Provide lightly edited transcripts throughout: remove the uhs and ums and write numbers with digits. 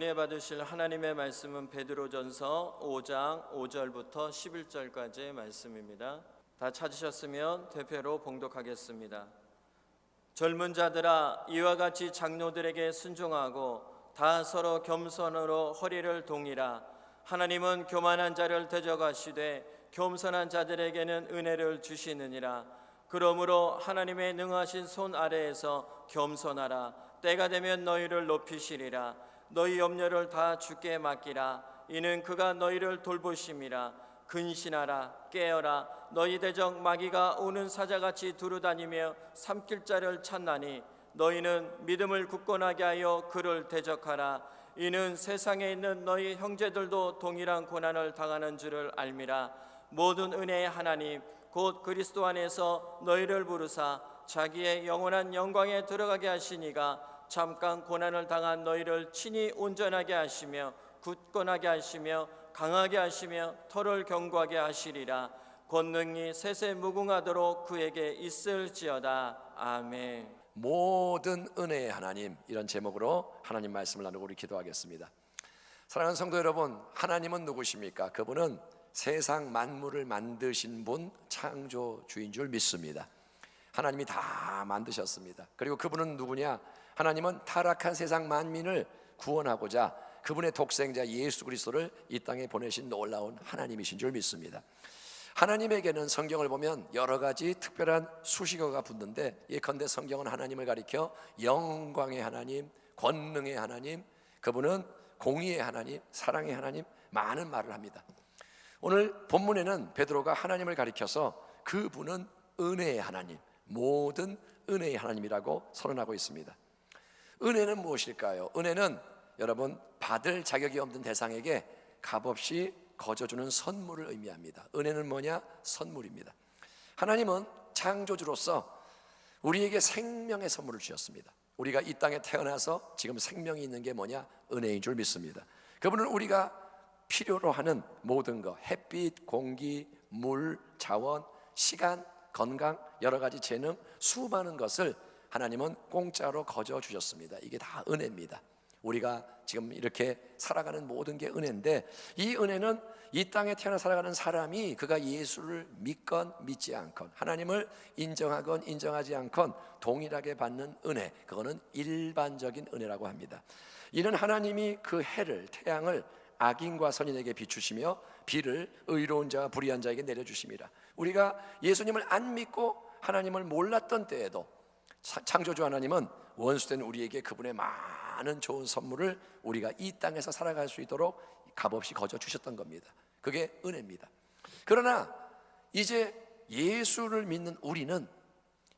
은혜 받으실 하나님의 말씀은 베드로전서 5장 5절부터 11절까지의 말씀입니다. 다 찾으셨으면 대표로 봉독하겠습니다. 젊은 자들아, 이와 같이 장로들에게 순종하고 다 서로 겸손으로 허리를 동이라. 하나님은 교만한 자를 대적하시되 겸손한 자들에게는 은혜를 주시느니라. 그러므로 하나님의 능하신 손 아래에서 겸손하라. 때가 되면 너희를 높이시리라. 너희 염려를 다 주께 맡기라. 이는 그가 너희를 돌보심이라. 근신하라, 깨어라. 너희 대적 마귀가 오는 사자같이 두루다니며 삼킬 자를 찾나니 너희는 믿음을 굳건하게 하여 그를 대적하라. 이는 세상에 있는 너희 형제들도 동일한 고난을 당하는 줄을 알미라. 모든 은혜의 하나님 곧 그리스도 안에서 너희를 부르사 자기의 영원한 영광에 들어가게 하시니가 잠깐 고난을 당한 너희를 친히 온전하게 하시며 굳건하게 하시며 강하게 하시며 터를 견고하게 하시리라. 권능이 세세 무궁하도록 그에게 있을지어다. 아멘. 모든 은혜의 하나님, 이런 제목으로 하나님 말씀을 나누고 우리 기도하겠습니다. 사랑하는 성도 여러분, 하나님은 누구십니까? 그분은 세상 만물을 만드신 분, 창조주인 줄 믿습니다. 하나님이 다 만드셨습니다. 그리고 그분은 누구냐? 하나님은 타락한 세상 만민을 구원하고자 그분의 독생자 예수 그리스도를 이 땅에 보내신 놀라운 하나님이신 줄 믿습니다. 하나님에게는 성경을 보면 여러 가지 특별한 수식어가 붙는데, 예컨대 성경은 하나님을 가리켜 영광의 하나님, 권능의 하나님, 그분은 공의의 하나님, 사랑의 하나님, 많은 말을 합니다. 오늘 본문에는 베드로가 하나님을 가리켜서 그분은 은혜의 하나님, 모든 은혜의 하나님이라고 선언하고 있습니다. 은혜는 무엇일까요? 은혜는 여러분, 받을 자격이 없는 대상에게 값없이 거저주는 선물을 의미합니다. 은혜는 뭐냐? 선물입니다. 하나님은 창조주로서 우리에게 생명의 선물을 주셨습니다. 우리가 이 땅에 태어나서 지금 생명이 있는 게 뭐냐? 은혜인 줄 믿습니다. 그분은 우리가 필요로 하는 모든 것, 햇빛, 공기, 물, 자원, 시간, 건강, 여러 가지 재능, 수많은 것을 하나님은 공짜로 거저 주셨습니다. 이게 다 은혜입니다. 우리가 지금 이렇게 살아가는 모든 게 은혜인데, 이 은혜는 이 땅에 태어나 살아가는 사람이 그가 예수를 믿건 믿지 않건, 하나님을 인정하건 인정하지 않건 동일하게 받는 은혜, 그거는 일반적인 은혜라고 합니다. 이는 하나님이 그 해를, 태양을 악인과 선인에게 비추시며 비를 의로운 자와 불의한 자에게 내려주심이라. 우리가 예수님을 안 믿고 하나님을 몰랐던 때에도 창조주 하나님은 원수된 우리에게 그분의 많은 좋은 선물을 우리가 이 땅에서 살아갈 수 있도록 값없이 거저 주셨던 겁니다. 그게 은혜입니다. 그러나 이제 예수를 믿는 우리는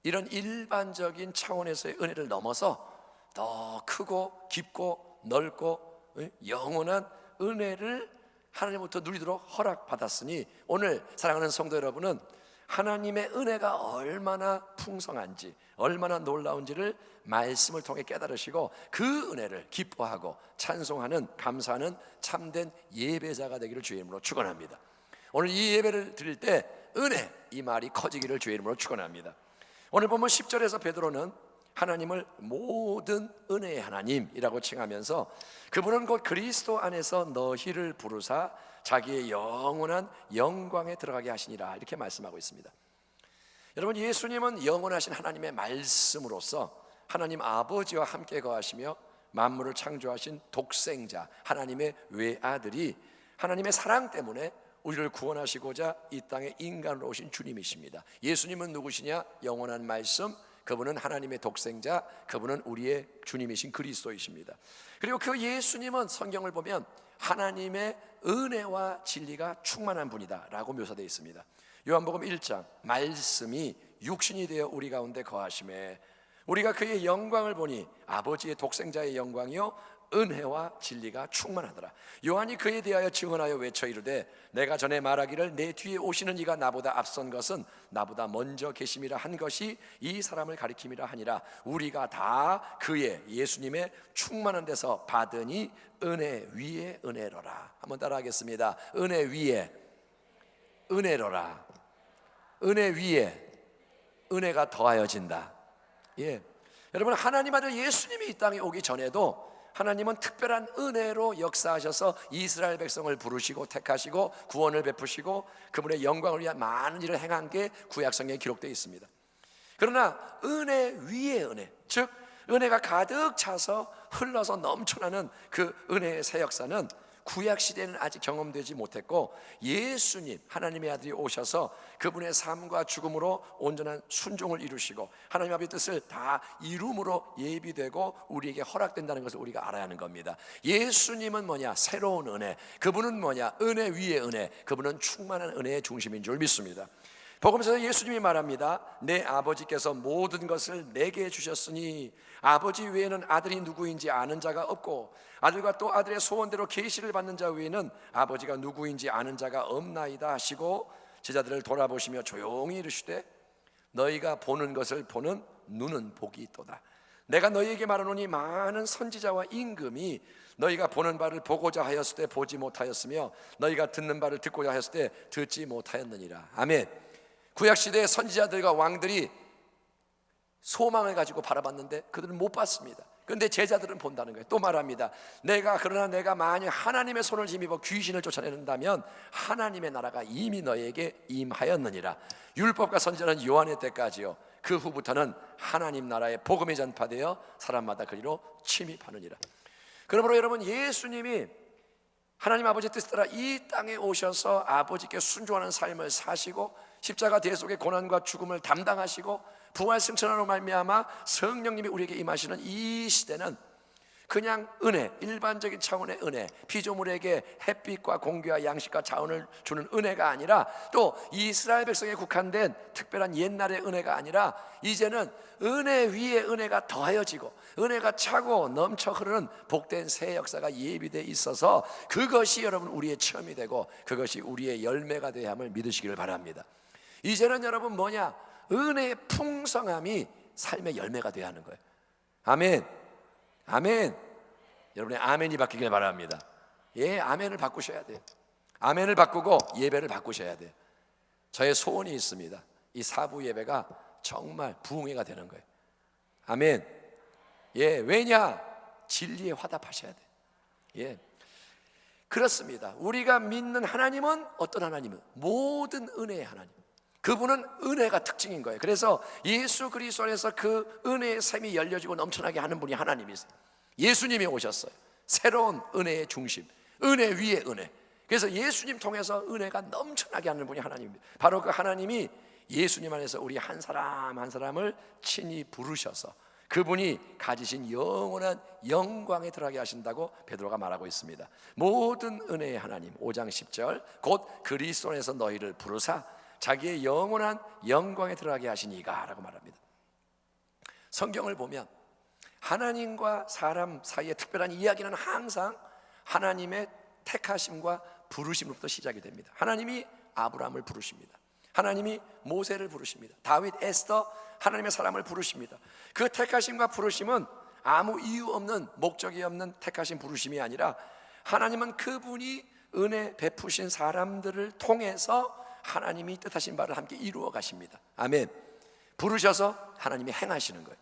이런 일반적인 차원에서의 은혜를 넘어서 더 크고 깊고 넓고 영원한 은혜를 하나님부터 누리도록 허락받았으니, 오늘 사랑하는 성도 여러분은 하나님의 은혜가 얼마나 풍성한지, 얼마나 놀라운지를 말씀을 통해 깨달으시고 그 은혜를 기뻐하고 찬송하는, 감사하는 참된 예배자가 되기를 주의 이름으로 축원합니다. 오늘 이 예배를 드릴 때 은혜, 이 말이 커지기를 주의 이름으로 축원합니다. 오늘 보면 10절에서 베드로는 하나님을 모든 은혜의 하나님이라고 칭하면서 그분은 곧 그리스도 안에서 너희를 부르사 자기의 영원한 영광에 들어가게 하시니라, 이렇게 말씀하고 있습니다. 여러분, 예수님은 영원하신 하나님의 말씀으로서 하나님 아버지와 함께 거하시며 만물을 창조하신 독생자, 하나님의 외아들이 하나님의 사랑 때문에 우리를 구원하시고자 이 땅에 인간으로 오신 주님이십니다. 예수님은 누구시냐? 영원한 말씀, 그분은 하나님의 독생자, 그분은 우리의 주님이신 그리스도이십니다. 그리고 그 예수님은 성경을 보면 하나님의 은혜와 진리가 충만한 분이다 라고 묘사되어 있습니다. 요한복음 1장, 말씀이 육신이 되어 우리 가운데 거하심에 우리가 그의 영광을 보니 아버지의 독생자의 영광이요 은혜와 진리가 충만하더라. 요한이 그에 대하여 증언하여 외쳐 이르되 내가 전에 말하기를 내 뒤에 오시는 이가 나보다 앞선 것은 나보다 먼저 계심이라 한 것이 이 사람을 가리킴이라 하니라. 우리가 다 그의, 예수님의 충만한 데서 받으니 은혜 위에 은혜로라. 한번 따라하겠습니다. 은혜 위에 은혜로라. 은혜 위에 은혜가 더하여진다. 예, 여러분, 하나님 아들 예수님이 이 땅에 오기 전에도 하나님은 특별한 은혜로 역사하셔서 이스라엘 백성을 부르시고 택하시고 구원을 베푸시고 그분의 영광을 위한 많은 일을 행한 게 구약성경에 기록되어 있습니다. 그러나 은혜 위에 은혜, 즉 은혜가 가득 차서 흘러서 넘쳐나는 그 은혜의 새 역사는 구약시대는 아직 경험되지 못했고, 예수님 하나님의 아들이 오셔서 그분의 삶과 죽음으로 온전한 순종을 이루시고 하나님 아버지의 뜻을 다 이룸으로 예비되고 우리에게 허락된다는 것을 우리가 알아야 하는 겁니다. 예수님은 뭐냐? 새로운 은혜. 그분은 뭐냐? 은혜 위에 은혜. 그분은 충만한 은혜의 중심인 줄 믿습니다. 복음서에서 예수님이 말합니다. 내 아버지께서 모든 것을 내게 주셨으니 아버지 외에는 아들이 누구인지 아는 자가 없고 아들과 또 아들의 소원대로 계시를 받는 자 외에는 아버지가 누구인지 아는 자가 없나이다 하시고 제자들을 돌아보시며 조용히 이르시되 너희가 보는 것을 보는 눈은 복이 있도다. 내가 너희에게 말하노니 많은 선지자와 임금이 너희가 보는 바를 보고자 하였을 때 보지 못하였으며 너희가 듣는 바를 듣고자 하였을 때 듣지 못하였느니라. 아멘. 구약시대의 선지자들과 왕들이 소망을 가지고 바라봤는데 그들은 못 봤습니다. 그런데 제자들은 본다는 거예요. 또 말합니다. 그러나 내가 만약 하나님의 손을 힘입어 귀신을 쫓아낸다면 하나님의 나라가 이미 너희에게 임하였느니라. 율법과 선지자는 요한의 때까지요. 그 후부터는 하나님 나라의 복음이 전파되어 사람마다 그리로 침입하느니라. 그러므로 여러분, 예수님이 하나님 아버지의 뜻에 따라 이 땅에 오셔서 아버지께 순종하는 삶을 사시고 십자가 대속의 고난과 죽음을 담당하시고 부활 승천으로 말미암아 성령님이 우리에게 임하시는 이 시대는 그냥 은혜, 일반적인 차원의 은혜, 피조물에게 햇빛과 공기와 양식과 자원을 주는 은혜가 아니라 또 이스라엘 백성에 국한된 특별한 옛날의 은혜가 아니라 이제는 은혜 위에 은혜가 더하여지고 은혜가 차고 넘쳐 흐르는 복된 새 역사가 예비되어 있어서 그것이 여러분 우리의 체험이 되고 그것이 우리의 열매가 되어야 함을 믿으시기를 바랍니다. 이제는 여러분 뭐냐? 은혜의 풍성함이 삶의 열매가 되어야 하는 거예요. 아멘. 아멘. 여러분의 아멘이 바뀌길 바랍니다. 예, 아멘을 바꾸셔야 돼요. 아멘을 바꾸고 예배를 바꾸셔야 돼요. 저의 소원이 있습니다. 이 사부 예배가 정말 부흥회가 되는 거예요. 아멘. 예, 왜냐? 진리에 화답하셔야 돼요. 예, 그렇습니다. 우리가 믿는 하나님은 어떤 하나님은? 모든 은혜의 하나님. 그분은 은혜가 특징인 거예요. 그래서 예수 그리스도 안에서 그 은혜의 샘이 열려지고 넘쳐나게 하는 분이 하나님이세요. 예수님이 오셨어요. 새로운 은혜의 중심, 은혜 위에 은혜. 그래서 예수님 통해서 은혜가 넘쳐나게 하는 분이 하나님입니다. 바로 그 하나님이 예수님 안에서 우리 한 사람 한 사람을 친히 부르셔서 그분이 가지신 영원한 영광에 들어가게 하신다고 베드로가 말하고 있습니다. 모든 은혜의 하나님, 5장 10절, 곧 그리스도 안에서 너희를 부르사 자기의 영원한 영광에 들어가게 하시니가 라고 말합니다. 성경을 보면 하나님과 사람 사이의 특별한 이야기는 항상 하나님의 택하심과 부르심으로부터 시작이 됩니다. 하나님이 아브라함을 부르십니다. 하나님이 모세를 부르십니다. 다윗, 에스더, 하나님의 사람을 부르십니다. 그 택하심과 부르심은 아무 이유 없는, 목적이 없는 택하심 부르심이 아니라 하나님은 그분이 은혜 베푸신 사람들을 통해서 하나님이 뜻하신 바를 함께 이루어 가십니다. 아멘. 부르셔서 하나님이 행하시는 거예요.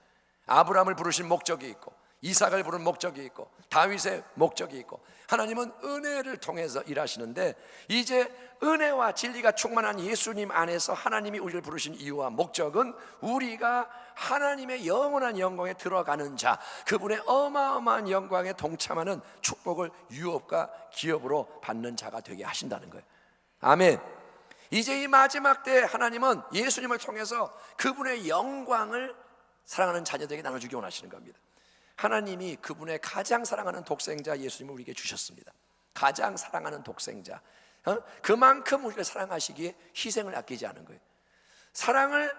아브라함을 부르신 목적이 있고 이삭을 부른 목적이 있고 다윗의 목적이 있고 하나님은 은혜를 통해서 일하시는데 이제 은혜와 진리가 충만한 예수님 안에서 하나님이 우리를 부르신 이유와 목적은 우리가 하나님의 영원한 영광에 들어가는 자, 그분의 어마어마한 영광에 동참하는 축복을 유업과 기업으로 받는 자가 되게 하신다는 거예요. 아멘. 이제 이 마지막 때 하나님은 예수님을 통해서 그분의 영광을 사랑하는 자녀들에게 나눠주기 원하시는 겁니다. 하나님이 그분의 가장 사랑하는 독생자 예수님을 우리에게 주셨습니다. 가장 사랑하는 독생자. 그만큼 우리를 사랑하시기에 희생을 아끼지 않은 거예요. 사랑을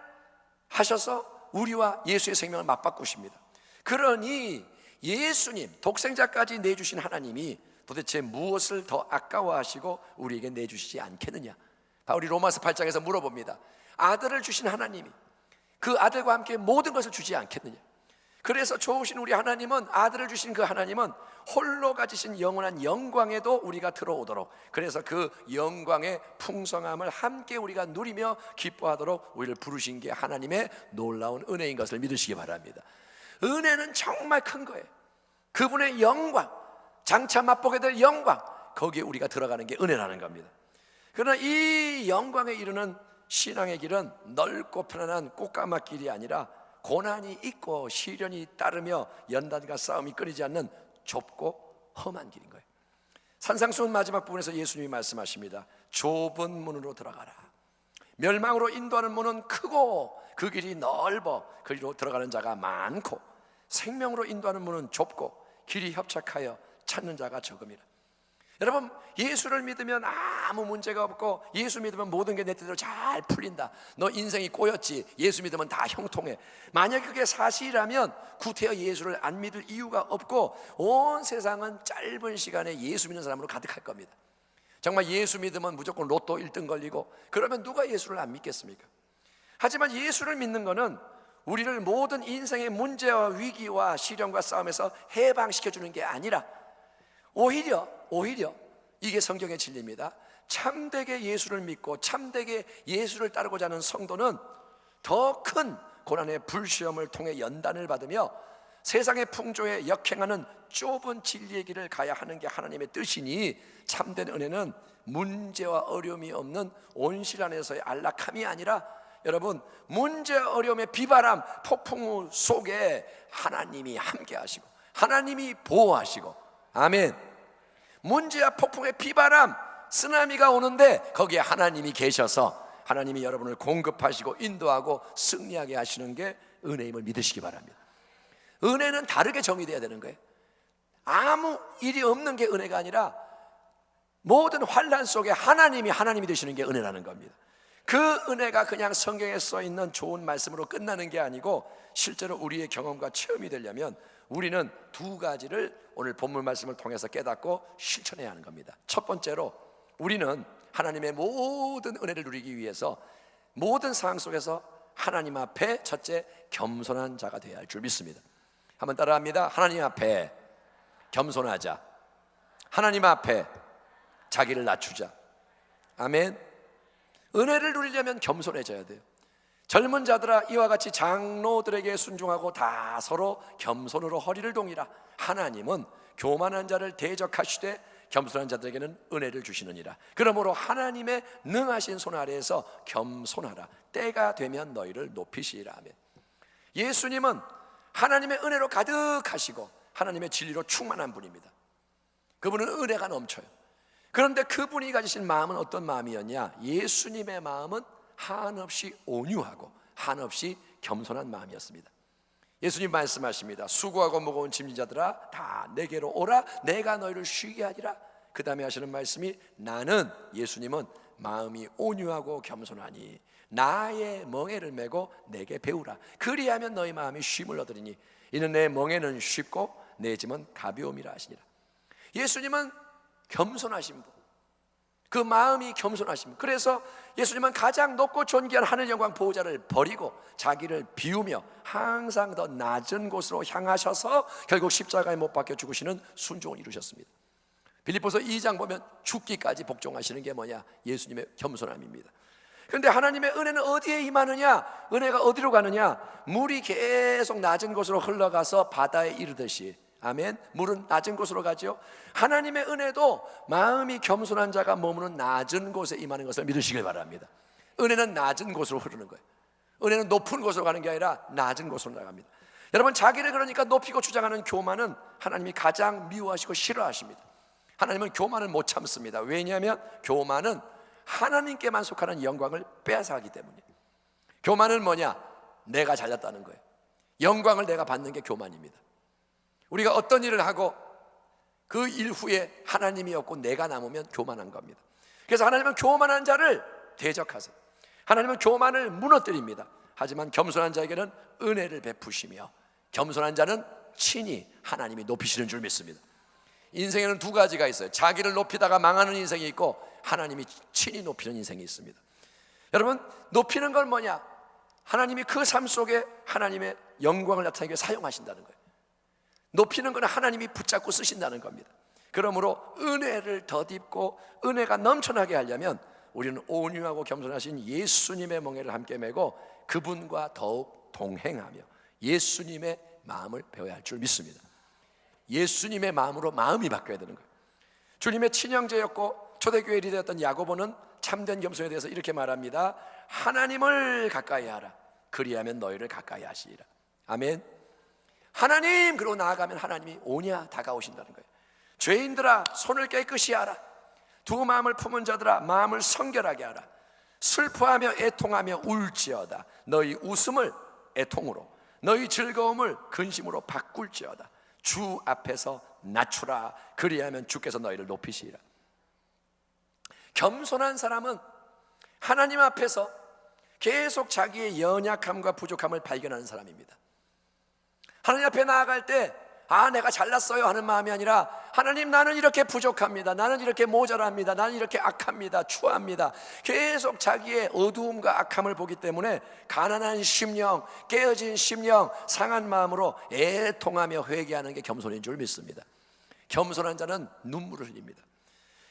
하셔서 우리와 예수의 생명을 맞바꾸십니다. 그러니 예수님 독생자까지 내주신 하나님이 도대체 무엇을 더 아까워하시고 우리에게 내주시지 않겠느냐. 바울이 로마서 8장에서 물어봅니다. 아들을 주신 하나님이 그 아들과 함께 모든 것을 주지 않겠느냐. 그래서 좋으신 우리 하나님은, 아들을 주신 그 하나님은 홀로 가지신 영원한 영광에도 우리가 들어오도록, 그래서 그 영광의 풍성함을 함께 우리가 누리며 기뻐하도록 우리를 부르신 게 하나님의 놀라운 은혜인 것을 믿으시기 바랍니다. 은혜는 정말 큰 거예요. 그분의 영광, 장차 맛보게 될 영광, 거기에 우리가 들어가는 게 은혜라는 겁니다. 그러나 이 영광에 이르는 신앙의 길은 넓고 편안한 꽃가마길이 아니라 고난이 있고 시련이 따르며 연단과 싸움이 끊이지 않는 좁고 험한 길인 거예요. 산상수훈 마지막 부분에서 예수님이 말씀하십니다. 좁은 문으로 들어가라. 멸망으로 인도하는 문은 크고 그 길이 넓어 그리로 들어가는 자가 많고, 생명으로 인도하는 문은 좁고 길이 협착하여 찾는 자가 적음이라. 여러분, 예수를 믿으면 아무 문제가 없고, 예수 믿으면 모든 게 내 뜻대로 잘 풀린다. 너 인생이 꼬였지, 예수 믿으면 다 형통해. 만약 그게 사실이라면 구태여 예수를 안 믿을 이유가 없고, 온 세상은 짧은 시간에 예수 믿는 사람으로 가득할 겁니다. 정말 예수 믿으면 무조건 로또 1등 걸리고, 그러면 누가 예수를 안 믿겠습니까? 하지만 예수를 믿는 거는 우리를 모든 인생의 문제와 위기와 시련과 싸움에서 해방시켜주는 게 아니라, 오히려 이게 성경의 진리입니다. 참되게 예수를 믿고 참되게 예수를 따르고자 하는 성도는 더 큰 고난의 불시험을 통해 연단을 받으며 세상의 풍조에 역행하는 좁은 진리의 길을 가야 하는 게 하나님의 뜻이니, 참된 은혜는 문제와 어려움이 없는 온실 안에서의 안락함이 아니라, 여러분, 문제와 어려움의 비바람, 폭풍우 속에 하나님이 함께 하시고 하나님이 보호하시고, 아멘. 문제와 폭풍의 비바람, 쓰나미가 오는데 거기에 하나님이 계셔서 하나님이 여러분을 공급하시고 인도하고 승리하게 하시는 게 은혜임을 믿으시기 바랍니다. 은혜는 다르게 정의되어야 되는 거예요. 아무 일이 없는 게 은혜가 아니라 모든 환난 속에 하나님이 되시는 게 은혜라는 겁니다. 그 은혜가 그냥 성경에 써 있는 좋은 말씀으로 끝나는 게 아니고, 실제로 우리의 경험과 체험이 되려면 우리는 두 가지를 오늘 본문 말씀을 통해서 깨닫고 실천해야 하는 겁니다. 첫 번째로, 우리는 하나님의 모든 은혜를 누리기 위해서 모든 상황 속에서 하나님 앞에 첫째 겸손한 자가 되어야 할 줄 믿습니다. 한번 따라합니다. 하나님 앞에 겸손하자. 하나님 앞에 자기를 낮추자. 아멘. 은혜를 누리려면 겸손해져야 돼요. 젊은 자들아, 이와 같이 장로들에게 순종하고 다 서로 겸손으로 허리를 동이라. 하나님은 교만한 자를 대적하시되 겸손한 자들에게는 은혜를 주시느니라. 그러므로 하나님의 능하신 손 아래에서 겸손하라. 때가 되면 너희를 높이시리라. 아멘. 예수님은 하나님의 은혜로 가득하시고 하나님의 진리로 충만한 분입니다. 그분은 은혜가 넘쳐요. 그런데 그분이 가지신 마음은 어떤 마음이었냐? 예수님의 마음은 한없이 온유하고 한없이 겸손한 마음이었습니다. 예수님 말씀하십니다. 수고하고 무거운 짐진 자들아 다 내게로 오라. 내가 너희를 쉬게 하리라. 그 다음에 하시는 말씀이, 나는, 예수님은 마음이 온유하고 겸손하니 나의 멍에를 메고 내게 배우라. 그리하면 너희 마음이 쉼을 얻으리니 이는 내 멍에는 쉽고 내 짐은 가벼움이라 하시니라. 예수님은 겸손하신 분, 그 마음이 겸손하신 분. 그래서 예수님은 가장 높고 존귀한 하늘 영광 보호자를 버리고 자기를 비우며 항상 더 낮은 곳으로 향하셔서 결국 십자가에 못 박혀 죽으시는 순종을 이루셨습니다. 빌립보서 2장 보면 죽기까지 복종하시는 게 뭐냐? 예수님의 겸손함입니다. 그런데 하나님의 은혜는 어디에 임하느냐? 은혜가 어디로 가느냐? 물이 계속 낮은 곳으로 흘러가서 바다에 이르듯이, 아멘, 물은 낮은 곳으로 가죠. 하나님의 은혜도 마음이 겸손한 자가 머무는 낮은 곳에 임하는 것을 믿으시길 바랍니다. 은혜는 낮은 곳으로 흐르는 거예요. 은혜는 높은 곳으로 가는 게 아니라 낮은 곳으로 나갑니다. 여러분, 자기를 그러니까 높이고 주장하는 교만은 하나님이 가장 미워하시고 싫어하십니다. 하나님은 교만을 못 참습니다. 왜냐하면 교만은 하나님께만 속하는 영광을 빼앗아가기 때문이에요. 교만은 뭐냐? 내가 잘났다는 거예요. 영광을 내가 받는 게 교만입니다. 우리가 어떤 일을 하고 그 일 후에 하나님이 없고 내가 남으면 교만한 겁니다. 그래서 하나님은 교만한 자를 대적하세요. 하나님은 교만을 무너뜨립니다. 하지만 겸손한 자에게는 은혜를 베푸시며 겸손한 자는 친히 하나님이 높이시는 줄 믿습니다. 인생에는 두 가지가 있어요. 자기를 높이다가 망하는 인생이 있고 하나님이 친히 높이는 인생이 있습니다. 여러분, 높이는 건 뭐냐? 하나님이 그 삶 속에 하나님의 영광을 나타내기 위해 사용하신다는 거예요. 높이는 건 하나님이 붙잡고 쓰신다는 겁니다. 그러므로 은혜를 덧입고 은혜가 넘쳐나게 하려면 우리는 온유하고 겸손하신 예수님의 멍에를 함께 메고 그분과 더욱 동행하며 예수님의 마음을 배워야 할 줄 믿습니다. 예수님의 마음으로 마음이 바뀌어야 되는 거예요. 주님의 친형제였고 초대교회 리더였던 야고보는 참된 겸손에 대해서 이렇게 말합니다. 하나님을 가까이 하라. 그리하면 너희를 가까이 하시리라. 아멘. 하나님, 그러고 나아가면 하나님이 오냐 다가오신다는 거예요. 죄인들아, 손을 깨끗이 하라. 두 마음을 품은 자들아, 마음을 성결하게 하라. 슬퍼하며 애통하며 울지어다. 너희 웃음을 애통으로, 너희 즐거움을 근심으로 바꿀지어다. 주 앞에서 낮추라. 그리하면 주께서 너희를 높이시리라. 겸손한 사람은 하나님 앞에서 계속 자기의 연약함과 부족함을 발견하는 사람입니다. 하나님 앞에 나아갈 때 내가 잘났어요 하는 마음이 아니라, 하나님, 나는 이렇게 부족합니다. 나는 이렇게 모자랍니다. 나는 이렇게 악합니다. 추합니다. 계속 자기의 어두움과 악함을 보기 때문에 가난한 심령, 깨어진 심령, 상한 마음으로 애통하며 회개하는 게 겸손인 줄 믿습니다. 겸손한 자는 눈물을 흘립니다.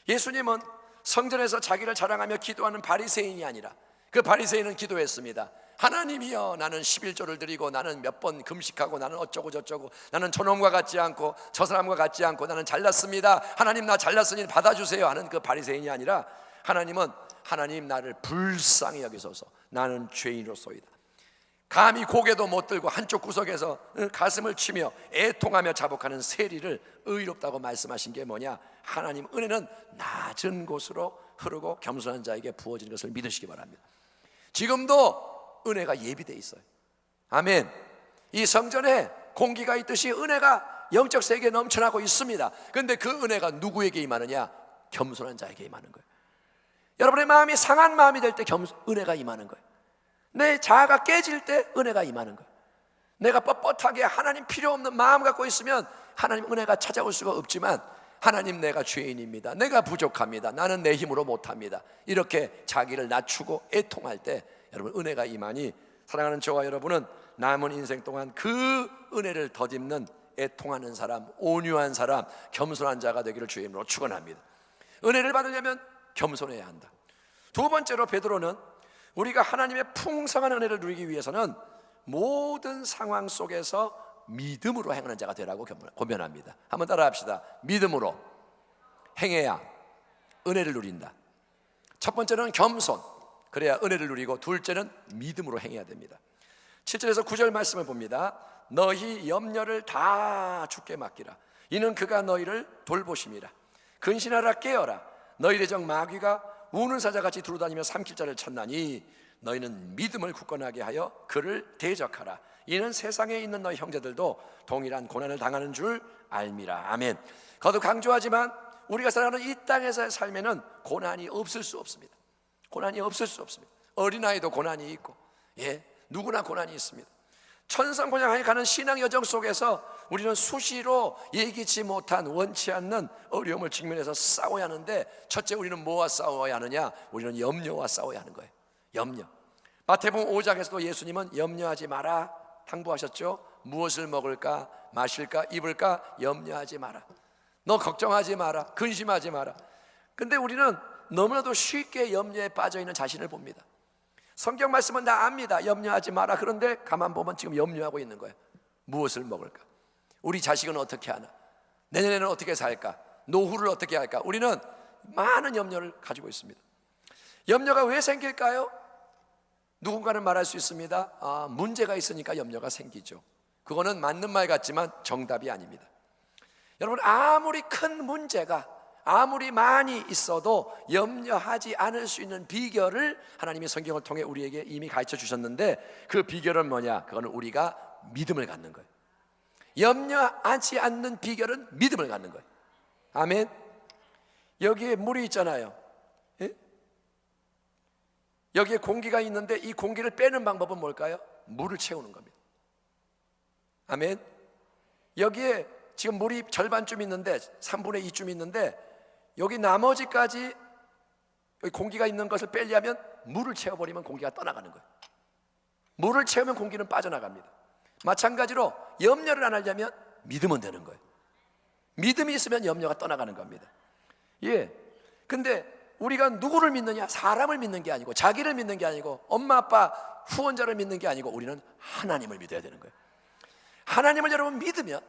예수님은 성전에서 자기를 자랑하며 기도하는 바리새인이 아니라, 그 바리새인은 기도했습니다. 하나님이여, 나는 11조를 드리고 나는 몇 번 금식하고 나는 어쩌고 저쩌고, 나는 저놈과 같지 않고 저 사람과 같지 않고 나는 잘났습니다. 하나님, 나 잘났으니 받아주세요 하는 그 바리새인이 아니라, 하나님은 하나님, 나를 불쌍히 여기소서. 나는 죄인으로소이다. 감히 고개도 못 들고 한쪽 구석에서 가슴을 치며 애통하며 자복하는 세리를 의롭다고 말씀하신 게 뭐냐? 하나님 은혜는 낮은 곳으로 흐르고 겸손한 자에게 부어지는 것을 믿으시기 바랍니다. 지금도 은혜가 예비되어 있어요. 아멘. 이 성전에 공기가 있듯이 은혜가 영적 세계에 넘쳐나고 있습니다. 그런데 그 은혜가 누구에게 임하느냐? 겸손한 자에게 임하는 거예요. 여러분의 마음이 상한 마음이 될 때 은혜가 임하는 거예요. 내 자아가 깨질 때 은혜가 임하는 거예요. 내가 뻣뻣하게 하나님 필요 없는 마음 갖고 있으면 하나님 은혜가 찾아올 수가 없지만, 하나님, 내가 죄인입니다. 내가 부족합니다. 나는 내 힘으로 못합니다. 이렇게 자기를 낮추고 애통할 때 여러분 은혜가 임하니, 사랑하는 저와 여러분은 남은 인생 동안 그 은혜를 덧입는 애통하는 사람, 온유한 사람, 겸손한 자가 되기를 주의 이름으로 축원합니다. 은혜를 받으려면 겸손해야 한다. 두 번째로 베드로는 우리가 하나님의 풍성한 은혜를 누리기 위해서는 모든 상황 속에서 믿음으로 행하는 자가 되라고 권면합니다. 한번 따라합시다. 믿음으로 행해야 은혜를 누린다. 첫 번째는 겸손, 그래야 은혜를 누리고, 둘째는 믿음으로 행해야 됩니다. 7절에서 9절 말씀을 봅니다. 너희 염려를 다 주께 맡기라. 이는 그가 너희를 돌보심이라. 근신하라, 깨어라. 너희 대적 마귀가 우는 사자같이 두루다니며 삼킬 자를 찾나니, 너희는 믿음을 굳건하게 하여 그를 대적하라. 이는 세상에 있는 너희 형제들도 동일한 고난을 당하는 줄 알미라. 아멘. 거듭 강조하지만 우리가 살아가는 이 땅에서의 삶에는 고난이 없을 수 없습니다. 고난이 없을 수 없습니다. 어린아이도 고난이 있고, 누구나 고난이 있습니다. 천상고향에 가는 신앙 여정 속에서 우리는 수시로 예기치 못한, 원치 않는 어려움을 직면해서 싸워야 하는데, 첫째, 우리는 뭐와 싸워야 하느냐? 우리는 염려와 싸워야 하는 거예요. 염려. 마태복음 5장에서도 예수님은 염려하지 마라 당부하셨죠. 무엇을 먹을까, 마실까, 입을까 염려하지 마라. 너 걱정하지 마라, 근심하지 마라. 근데 우리는 너무나도 쉽게 염려에 빠져 있는 자신을 봅니다. 성경 말씀은 다 압니다. 염려하지 마라. 그런데 가만 보면 지금 염려하고 있는 거예요. 무엇을 먹을까? 우리 자식은 어떻게 하나? 내년에는 어떻게 살까? 노후를 어떻게 할까? 우리는 많은 염려를 가지고 있습니다. 염려가 왜 생길까요? 누군가는 말할 수 있습니다. 문제가 있으니까 염려가 생기죠. 그거는 맞는 말 같지만 정답이 아닙니다. 여러분, 아무리 큰 문제가 아무리 많이 있어도 염려하지 않을 수 있는 비결을 하나님이 성경을 통해 우리에게 이미 가르쳐 주셨는데, 그 비결은 뭐냐? 그거는 우리가 믿음을 갖는 거예요. 염려하지 않는 비결은 믿음을 갖는 거예요. 아멘. 여기에 물이 있잖아요. 여기에 공기가 있는데 이 공기를 빼는 방법은 뭘까요? 물을 채우는 겁니다. 아멘. 여기에 지금 물이 절반쯤 있는데, 3분의 2쯤 있는데, 여기 나머지까지 여기 공기가 있는 것을 빼려면 물을 채워버리면 공기가 떠나가는 거예요. 물을 채우면 공기는 빠져나갑니다. 마찬가지로 염려를 안 하려면 믿으면 되는 거예요. 믿음이 있으면 염려가 떠나가는 겁니다. 근데 우리가 누구를 믿느냐? 사람을 믿는 게 아니고, 자기를 믿는 게 아니고, 엄마 아빠 후원자를 믿는 게 아니고, 우리는 하나님을 믿어야 되는 거예요. 하나님을 여러분 믿으면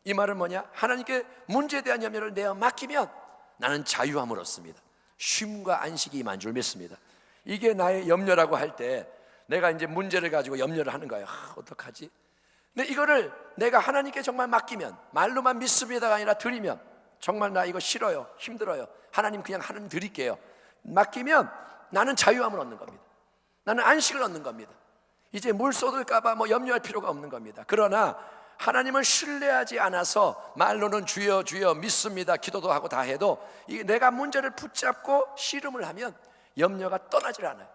이 말은 뭐냐? 하나님께 문제에 대한 염려를 내어 맡기면 나는 자유함을 얻습니다. 쉼과 안식이 임한 줄 믿습니다. 이게 나의 염려라고 할 때 내가 이제 문제를 가지고 염려를 하는 거예요. 어떡하지? 근데 이거를 내가 하나님께 정말 맡기면, 말로만 믿습니다가 아니라 드리면, 정말 나 이거 싫어요, 힘들어요, 하나님 그냥 하나님 드릴게요, 맡기면 나는 자유함을 얻는 겁니다. 나는 안식을 얻는 겁니다. 이제 물 쏟을까 봐 염려할 필요가 없는 겁니다. 그러나 하나님을 신뢰하지 않아서 말로는 주여 주여 믿습니다 기도도 하고 다 해도 이게 내가 문제를 붙잡고 씨름을 하면 염려가 떠나질 않아요.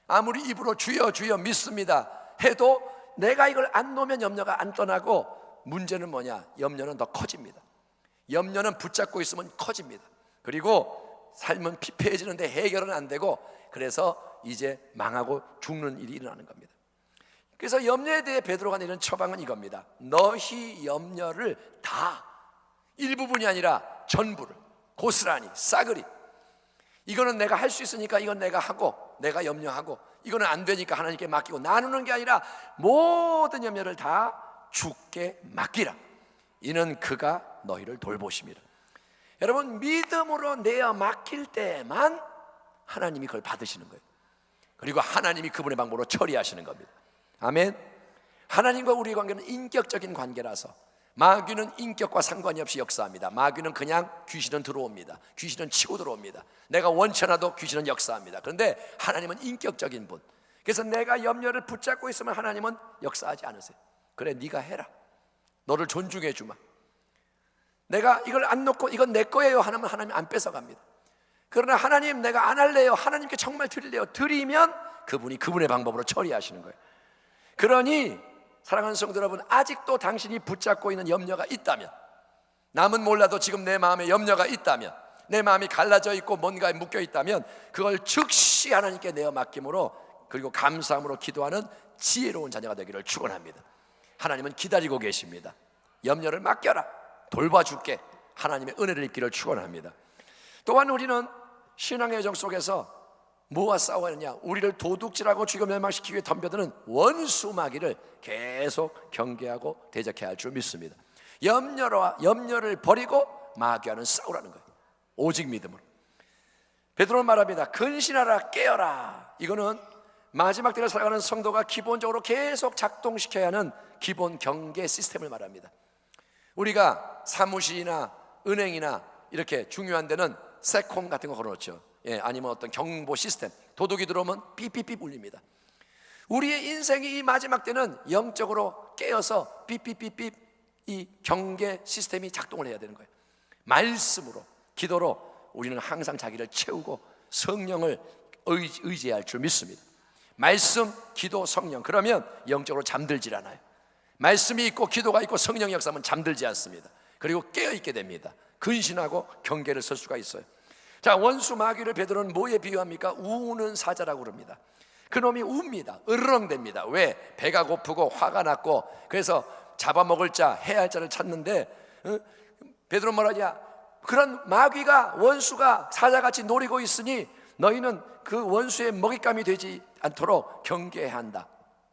아무리 입으로 주여 주여 믿습니다 해도 내가 이걸 안 놓으면 염려가 안 떠나고, 문제는 뭐냐? 염려는 더 커집니다. 염려는 붙잡고 있으면 커집니다. 그리고 삶은 피폐해지는데 해결은 안 되고, 그래서 이제 망하고 죽는 일이 일어나는 겁니다. 그래서 염려에 대해 베드로가 내리는 처방은 이겁니다. 너희 염려를 다, 일부분이 아니라 전부를 고스란히 싸그리, 이거는 내가 할 수 있으니까 이건 내가 하고, 내가 염려하고, 이거는 안 되니까 하나님께 맡기고, 나누는 게 아니라 모든 염려를 다 주께 맡기라. 이는 그가 너희를 돌보심이라. 여러분, 믿음으로 내어 맡길 때만 하나님이 그걸 받으시는 거예요. 그리고 하나님이 그분의 방법으로 처리하시는 겁니다. 아멘. 하나님과 우리의 관계는 인격적인 관계라서 마귀는 인격과 상관이 없이 역사합니다. 마귀는 그냥, 귀신은 들어옵니다. 귀신은 치고 들어옵니다. 내가 원치 않아도 귀신은 역사합니다. 그런데 하나님은 인격적인 분. 그래서 내가 염려를 붙잡고 있으면 하나님은 역사하지 않으세요. 그래, 네가 해라, 너를 존중해 주마. 내가 이걸 안 놓고 이건 내 거예요 하면 하나님 안 뺏어갑니다. 그러나 하나님 내가 안 할래요, 하나님께 정말 드릴래요, 드리면 그분이 그분의 방법으로 처리하시는 거예요. 그러니 사랑하는 성도 여러분, 아직도 당신이 붙잡고 있는 염려가 있다면, 남은 몰라도 지금 내 마음에 염려가 있다면, 내 마음이 갈라져 있고 뭔가에 묶여 있다면, 그걸 즉시 하나님께 내어 맡김으로, 그리고 감사함으로 기도하는 지혜로운 자녀가 되기를 축원합니다. 하나님은 기다리고 계십니다. 염려를 맡겨라, 돌봐줄게, 하나님의 은혜를 입기를 축원합니다. 또한 우리는 신앙의 여정 속에서 뭐와 싸워야 하느냐? 우리를 도둑질하고 죽여 멸망시키기 위해 덤벼드는 원수 마귀를 계속 경계하고 대적해야 할 줄 믿습니다. 염려를 버리고 마귀와는 싸우라는 거예요. 오직 믿음으로. 베드로는 말합니다. 근신하라, 깨어라. 이거는 마지막 때를 살아가는 성도가 기본적으로 계속 작동시켜야 하는 기본 경계 시스템을 말합니다. 우리가 사무실이나 은행이나 이렇게 중요한 데는 세콤 같은 거 걸어놓죠. 아니면 어떤 경보 시스템, 도둑이 들어오면 삐삐삐 울립니다. 우리의 인생이 이 마지막 때는 영적으로 깨어서 삐삐삐삐 이 경계 시스템이 작동을 해야 되는 거예요. 말씀으로, 기도로 우리는 항상 자기를 채우고 성령을 의지해야 할 줄 믿습니다. 말씀, 기도, 성령, 그러면 영적으로 잠들질 않아요. 말씀이 있고 기도가 있고 성령의 역사하면 잠들지 않습니다. 그리고 깨어있게 됩니다. 근신하고 경계를 설 수가 있어요. 자, 원수 마귀를 베드로는 뭐에 비유합니까? 우는 사자라고 그럽니다. 그놈이 웁니다. 으르렁댑니다. 왜? 배가 고프고 화가 났고, 그래서 잡아먹을 자, 해야 할 자를 찾는데, 베드로 뭐라냐? 그런 마귀가, 원수가 사자같이 노리고 있으니 너희는 그 원수의 먹잇감이 되지 않도록 경계해야 한다.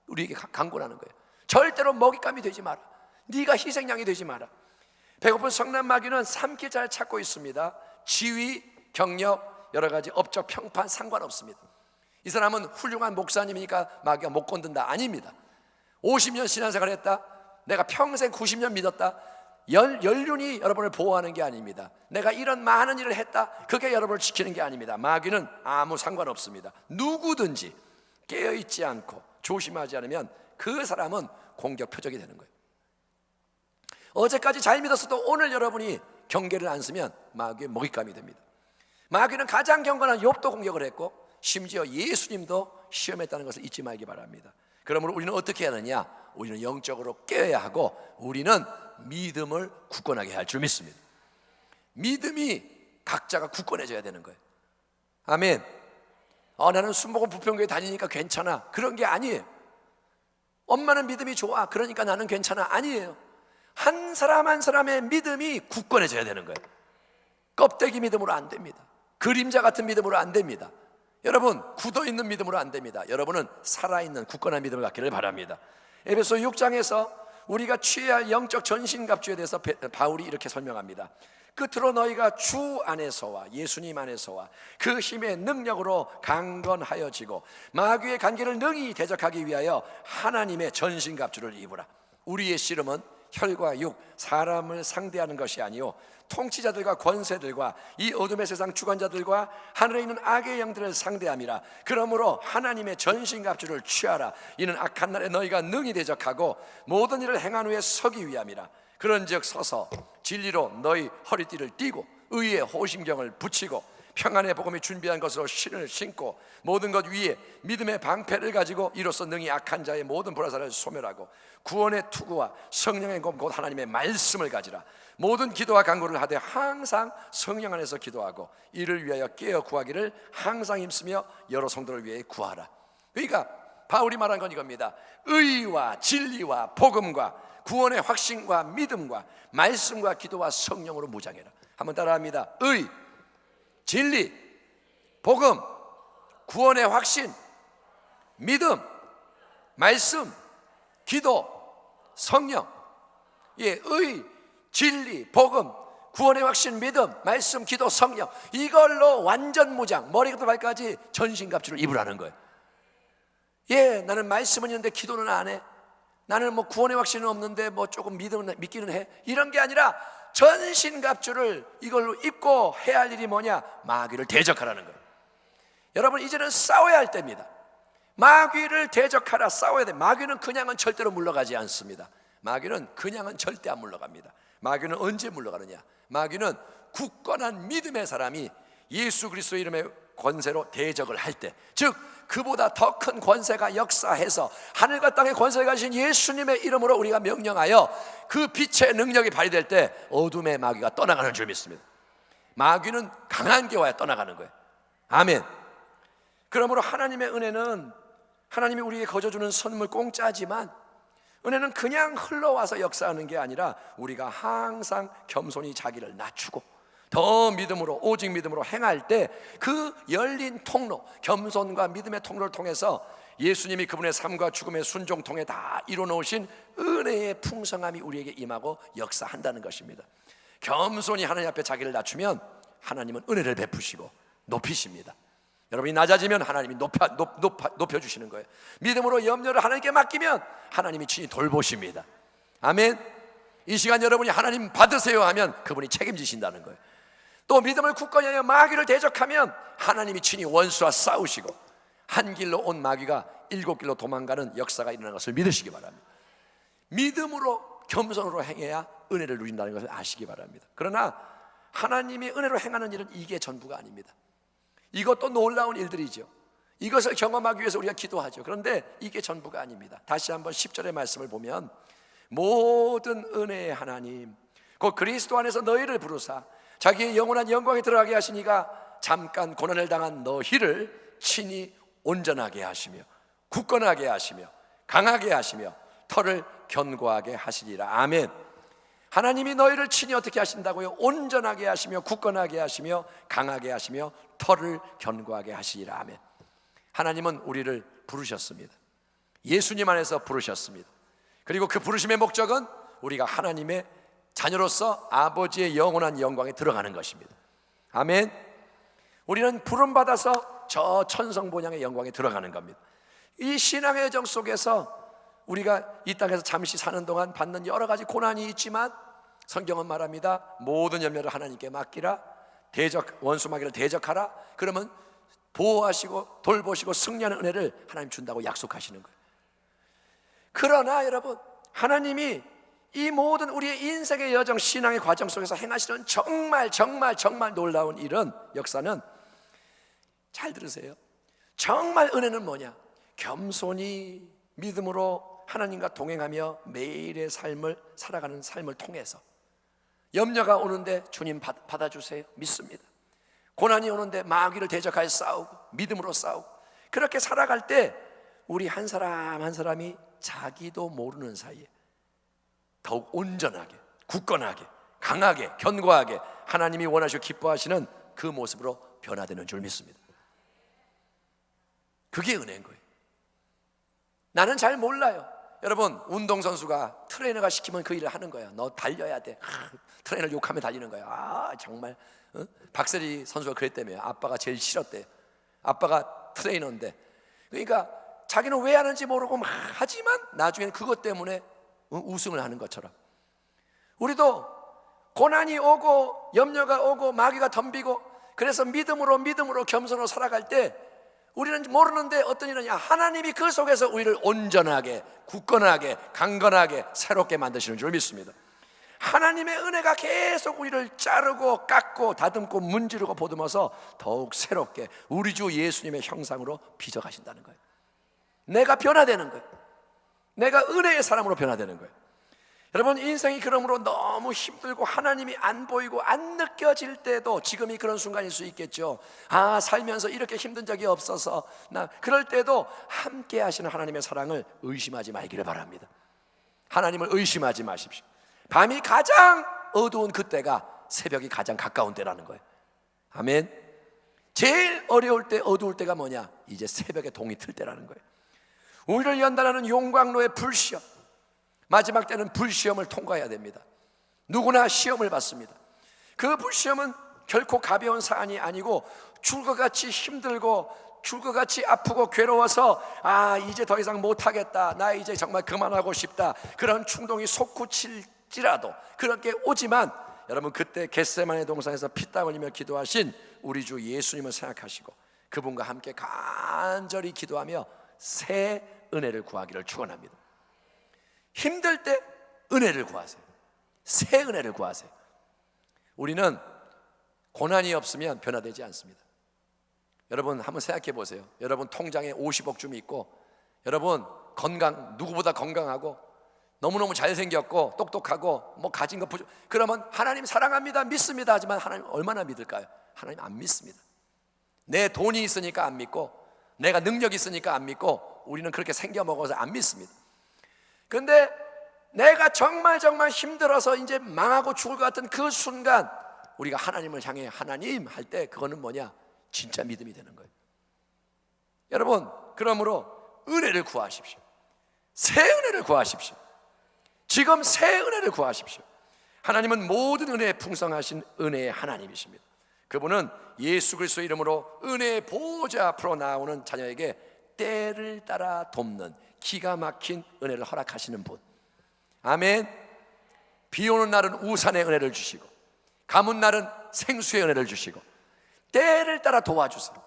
우리에게 강권하는 거예요. 절대로 먹잇감이 되지 마라. 네가 희생양이 되지 마라. 배고픈 성난 마귀는 삼킬 자를 찾고 있습니다. 지위, 경력, 여러 가지 업적 평판 상관없습니다. 이 사람은 훌륭한 목사님이니까 마귀가 못 건든다, 아닙니다. 50년 신앙생활을 했다, 내가 평생 90년 믿었다, 연륜이 여러분을 보호하는 게 아닙니다. 내가 이런 많은 일을 했다, 그게 여러분을 지키는 게 아닙니다. 마귀는 아무 상관없습니다. 누구든지 깨어있지 않고 조심하지 않으면 그 사람은 공격 표적이 되는 거예요. 어제까지 잘 믿었어도 오늘 여러분이 경계를 안 쓰면 마귀의 먹잇감이 됩니다. 마귀는 가장 경건한 욥도 공격을 했고, 심지어 예수님도 시험했다는 것을 잊지 말기 바랍니다. 그러므로 우리는 어떻게 하느냐? 우리는 영적으로 깨어야 하고, 우리는 믿음을 굳건하게 할 줄 믿습니다. 믿음이 각자가 굳건해져야 되는 거예요. 아멘. 나는 순복음 부평교회 다니니까 괜찮아, 그런 게 아니에요. 엄마는 믿음이 좋아, 그러니까 나는 괜찮아, 아니에요. 한 사람 한 사람의 믿음이 굳건해져야 되는 거예요. 껍데기 믿음으로 안 됩니다. 그림자 같은 믿음으로 안 됩니다. 여러분, 굳어있는 믿음으로 안 됩니다. 여러분은 살아있는 굳건한 믿음을 갖기를 바랍니다. 에베소 6장에서 우리가 취해야 할 영적 전신갑주에 대해서 바울이 이렇게 설명합니다. 끝으로 너희가 주 안에서와 예수님 안에서와 그 힘의 능력으로 강건하여지고 마귀의 간계를 능히 대적하기 위하여 하나님의 전신갑주를 입으라. 우리의 씨름은 혈과 육, 사람을 상대하는 것이 아니요 통치자들과 권세들과 이 어둠의 세상 주관자들과 하늘에 있는 악의 영들을 상대함이라. 그러므로 하나님의 전신갑주를 취하라. 이는 악한 날에 너희가 능히 대적하고 모든 일을 행한 후에 서기 위함이라. 그런즉 서서 진리로 너희 허리띠를 띠고 의의 호심경을 붙이고 평안의 복음이 준비한 것으로 신을 신고 모든 것 위에 믿음의 방패를 가지고 이로써 능히 악한 자의 모든 불화살을 소멸하고 구원의 투구와 성령의 검 곧 하나님의 말씀을 가지라. 모든 기도와 간구를 하되 항상 성령 안에서 기도하고 이를 위하여 깨어 구하기를 항상 힘쓰며 여러 성도를 위해 구하라. 그러니까 바울이 말한 건 이겁니다. 의와 진리와 복음과 구원의 확신과 믿음과 말씀과 기도와 성령으로 무장해라. 한번 따라합니다. 의, 진리, 복음, 구원의 확신, 믿음, 말씀, 기도, 성령. 예, 의, 진리, 복음, 구원의 확신, 믿음, 말씀, 기도, 성령. 이걸로 완전 무장, 머리부터 발까지 전신갑주를 입으라는 거예요. 예, 나는 말씀은 있는데 기도는 안 해. 나는 뭐 구원의 확신은 없는데 뭐 조금 믿기는 해. 이런 게 아니라 전신갑주를 이걸로 입고 해야 할 일이 뭐냐? 마귀를 대적하라는 거예요. 여러분, 이제는 싸워야 할 때입니다. 마귀를 대적하라. 싸워야 돼. 마귀는 그냥은 절대로 물러가지 않습니다. 마귀는 그냥은 절대 안 물러갑니다. 마귀는 언제 물러가느냐? 마귀는 굳건한 믿음의 사람이 예수 그리스도의 이름의 권세로 대적을 할 때, 즉 그보다 더 큰 권세가 역사해서 하늘과 땅의 권세를 가지신 예수님의 이름으로 우리가 명령하여 그 빛의 능력이 발휘될 때 어둠의 마귀가 떠나가는 줄 믿습니다. 마귀는 강한 게 와야 떠나가는 거예요. 아멘. 그러므로 하나님의 은혜는 하나님이 우리에게 거저주는 선물 공짜지만 은혜는 그냥 흘러와서 역사하는 게 아니라 우리가 항상 겸손히 자기를 낮추고 더 믿음으로, 오직 믿음으로 행할 때 그 열린 통로, 겸손과 믿음의 통로를 통해서 예수님이 그분의 삶과 죽음의 순종 통해 다 이뤄놓으신 은혜의 풍성함이 우리에게 임하고 역사한다는 것입니다. 겸손히 하나님 앞에 자기를 낮추면 하나님은 은혜를 베푸시고 높이십니다. 여러분이 낮아지면 하나님이 높여주시는 거예요. 믿음으로 염려를 하나님께 맡기면 하나님이 친히 돌보십니다. 아멘. 이 시간 여러분이 하나님 받으세요 하면 그분이 책임지신다는 거예요. 또 믿음을 굳건히 하여 마귀를 대적하면 하나님이 친히 원수와 싸우시고 한 길로 온 마귀가 7길로 도망가는 역사가 일어나는 것을 믿으시기 바랍니다. 믿음으로 겸손으로 행해야 은혜를 누린다는 것을 아시기 바랍니다. 그러나 하나님이 은혜로 행하는 일은 이게 전부가 아닙니다. 이것도 놀라운 일들이죠. 이것을 경험하기 위해서 우리가 기도하죠. 그런데 이게 전부가 아닙니다. 다시 한번 10절의 말씀을 보면 모든 은혜의 하나님 곧 그리스도 안에서 너희를 부르사 자기의 영원한 영광에 들어가게 하시니가 잠깐 고난을 당한 너희를 친히 온전하게 하시며 굳건하게 하시며 강하게 하시며 털을 견고하게 하시리라. 아멘. 하나님이 너희를 친히 어떻게 하신다고요? 온전하게 하시며 굳건하게 하시며 강하게 하시며 털을 견고하게 하시리라. 아멘. 하나님은 우리를 부르셨습니다. 예수님 안에서 부르셨습니다. 그리고 그 부르심의 목적은 우리가 하나님의 자녀로서 아버지의 영원한 영광에 들어가는 것입니다. 아멘. 우리는 부름받아서 저 천성본향의 영광에 들어가는 겁니다. 이 신앙의 여정 속에서 우리가 이 땅에서 잠시 사는 동안 받는 여러 가지 고난이 있지만 성경은 말합니다. 모든 염려를 하나님께 맡기라. 원수 마귀를 대적하라. 그러면 보호하시고 돌보시고 승리하는 은혜를 하나님 준다고 약속하시는 거예요. 그러나 여러분, 하나님이 이 모든 우리의 인생의 여정, 신앙의 과정 속에서 행하시는 정말 놀라운 일은, 역사는, 잘 들으세요, 정말 은혜는 뭐냐? 겸손히 믿음으로 하나님과 동행하며 매일의 삶을 살아가는 삶을 통해서 염려가 오는데 주님 받아주세요, 믿습니다. 고난이 오는데 마귀를 대적하여 싸우고 믿음으로 싸우고 그렇게 살아갈 때 우리 한 사람 한 사람이 자기도 모르는 사이에 더욱 온전하게, 굳건하게, 강하게, 견고하게 하나님이 원하시고 기뻐하시는 그 모습으로 변화되는 줄 믿습니다. 그게 은혜인 거예요. 나는 잘 몰라요. 여러분, 운동선수가 트레이너가 시키면 그 일을 하는 거예요. 너 달려야 돼. 트레이너를 욕하며 달리는 거예요. 정말. 박세리 선수가 그랬다며요. 아빠가 제일 싫었대요. 아빠가 트레이너인데. 그러니까 자기는 왜 하는지 모르고 막 하지만 나중에는 그것 때문에 우승을 하는 것처럼, 우리도 고난이 오고 염려가 오고 마귀가 덤비고, 그래서 믿음으로 겸손으로 살아갈 때 우리는 모르는데 어떤 일이냐, 하나님이 그 속에서 우리를 온전하게, 굳건하게, 강건하게, 새롭게 만드시는 줄 믿습니다. 하나님의 은혜가 계속 우리를 자르고 깎고 다듬고 문지르고 보듬어서 더욱 새롭게 우리 주 예수님의 형상으로 빚어가신다는 거예요. 내가 변화되는 거예요. 내가 은혜의 사람으로 변화되는 거예요. 여러분, 인생이 그러므로 너무 힘들고 하나님이 안 보이고 안 느껴질 때도, 지금이 그런 순간일 수 있겠죠. 살면서 이렇게 힘든 적이 없어서 그럴 때도 함께 하시는 하나님의 사랑을 의심하지 말기를 바랍니다. 하나님을 의심하지 마십시오. 밤이 가장 어두운 그때가 새벽이 가장 가까운 때라는 거예요. 아멘. 제일 어려울 때, 어두울 때가 뭐냐? 이제 새벽에 동이 틀 때라는 거예요. 우리를 연단하는 용광로의 불시험, 마지막 때는 불시험을 통과해야 됩니다. 누구나 시험을 받습니다. 그 불시험은 결코 가벼운 사안이 아니고 죽을 것 같이 힘들고 죽을 것 같이 아프고 괴로워서 이제 더 이상 못하겠다, 나 이제 정말 그만하고 싶다, 그런 충동이 솟구칠지라도 그렇게 오지만, 여러분, 그때 겟세마네 동산에서 피땀 흘리며 기도하신 우리 주 예수님을 생각하시고 그분과 함께 간절히 기도하며 새 은혜를 구하기를 축원합니다. 힘들 때 은혜를 구하세요. 새 은혜를 구하세요. 우리는 고난이 없으면 변화되지 않습니다. 여러분, 한번 생각해 보세요. 여러분 통장에 50억 줌이 있고, 여러분 누구보다 건강하고 너무너무 잘생겼고 똑똑하고 가진 거 부족, 그러면 하나님 사랑합니다, 믿습니다 하지만 하나님 얼마나 믿을까요? 하나님 안 믿습니다. 내 돈이 있으니까 안 믿고, 내가 능력이 있으니까 안 믿고, 우리는 그렇게 생겨 먹어서 안 믿습니다. 근데 내가 정말 힘들어서 이제 망하고 죽을 것 같은 그 순간 우리가 하나님을 향해 하나님 할 때, 그거는 뭐냐? 진짜 믿음이 되는 거예요. 여러분, 그러므로 은혜를 구하십시오. 새 은혜를 구하십시오. 지금 새 은혜를 구하십시오. 하나님은 모든 은혜에 풍성하신 은혜의 하나님이십니다. 그분은 예수 그리스도의 이름으로 은혜의 보좌 앞으로 나오는 자녀에게 때를 따라 돕는 기가 막힌 은혜를 허락하시는 분. 아멘. 비 오는 날은 우산의 은혜를 주시고, 가문 날은 생수의 은혜를 주시고, 때를 따라 도와주세요.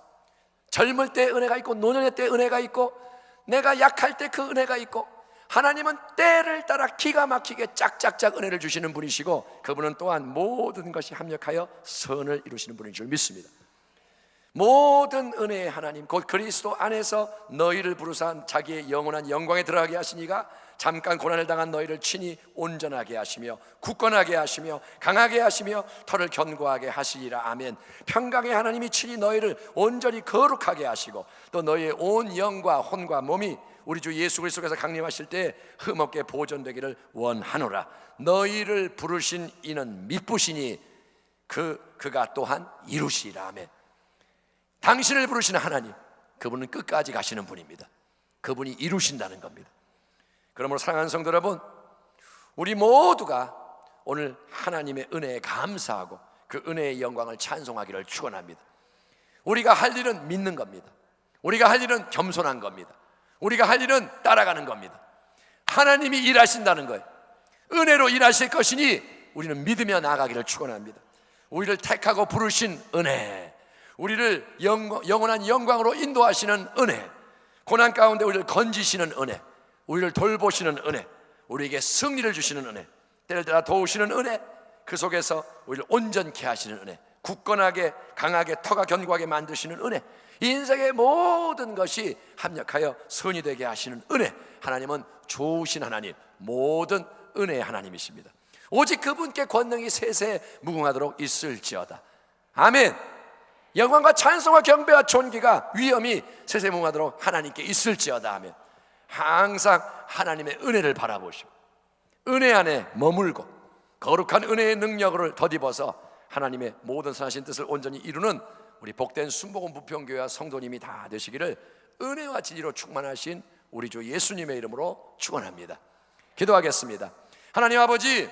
젊을 때 은혜가 있고, 노년의 때 은혜가 있고, 내가 약할 때 그 은혜가 있고, 하나님은 때를 따라 기가 막히게 짝짝짝 은혜를 주시는 분이시고, 그분은 또한 모든 것이 합력하여 선을 이루시는 분인 줄 믿습니다. 모든 은혜의 하나님, 곧 그리스도 안에서 너희를 부르사 자기의 영원한 영광에 들어가게 하시니가 잠깐 고난을 당한 너희를 친히 온전하게 하시며 굳건하게 하시며 강하게 하시며 터를 견고하게 하시리라. 아멘. 평강의 하나님이 친히 너희를 온전히 거룩하게 하시고, 또 너희의 온 영과 혼과 몸이 우리 주 예수 그리스도께서 강림하실 때 흠없게 보존되기를 원하노라. 너희를 부르신 이는 미쁘시니 그가 또한 이루시리라. 아멘. 당신을 부르시는 하나님, 그분은 끝까지 가시는 분입니다. 그분이 이루신다는 겁니다. 그러므로 사랑하는 성도 여러분, 우리 모두가 오늘 하나님의 은혜에 감사하고 그 은혜의 영광을 찬송하기를 축원합니다. 우리가 할 일은 믿는 겁니다. 우리가 할 일은 겸손한 겁니다. 우리가 할 일은 따라가는 겁니다. 하나님이 일하신다는 거예요. 은혜로 일하실 것이니 우리는 믿으며 나아가기를 축원합니다. 우리를 택하고 부르신 은혜, 우리를 영원한 영광으로 인도하시는 은혜, 고난 가운데 우리를 건지시는 은혜, 우리를 돌보시는 은혜, 우리에게 승리를 주시는 은혜, 때를 따라 도우시는 은혜, 그 속에서 우리를 온전케 하시는 은혜, 굳건하게 강하게 터가 견고하게 만드시는 은혜, 인생의 모든 것이 합력하여 선이 되게 하시는 은혜. 하나님은 좋으신 하나님, 모든 은혜의 하나님이십니다. 오직 그분께 권능이 세세 무궁하도록 있을지어다. 아멘. 영광과 찬송과 경배와 존귀가 위엄이 세세 무궁하도록 하나님께 있을지어다. 아멘. 항상 하나님의 은혜를 바라보시고 은혜 안에 머물고 거룩한 은혜의 능력을 덧입어서 하나님의 모든 선하신 뜻을 온전히 이루는 우리 복된 순복음 부평교회와 성도님이 다 되시기를 은혜와 진리로 충만하신 우리 주 예수님의 이름으로 축원합니다. 기도하겠습니다. 하나님 아버지,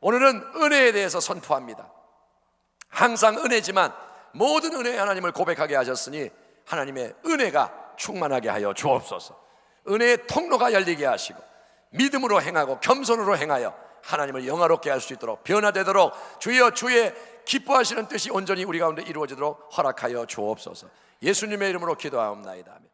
오늘은 은혜에 대해서 선포합니다. 항상 은혜지만 모든 은혜의 하나님을 고백하게 하셨으니 하나님의 은혜가 충만하게 하여 주옵소서. 은혜의 통로가 열리게 하시고 믿음으로 행하고 겸손으로 행하여 하나님을 영화롭게 할 수 있도록 변화되도록 주여 주의 기뻐하시는 뜻이 온전히 우리 가운데 이루어지도록 허락하여 주옵소서. 예수님의 이름으로 기도하옵나이다. 아멘.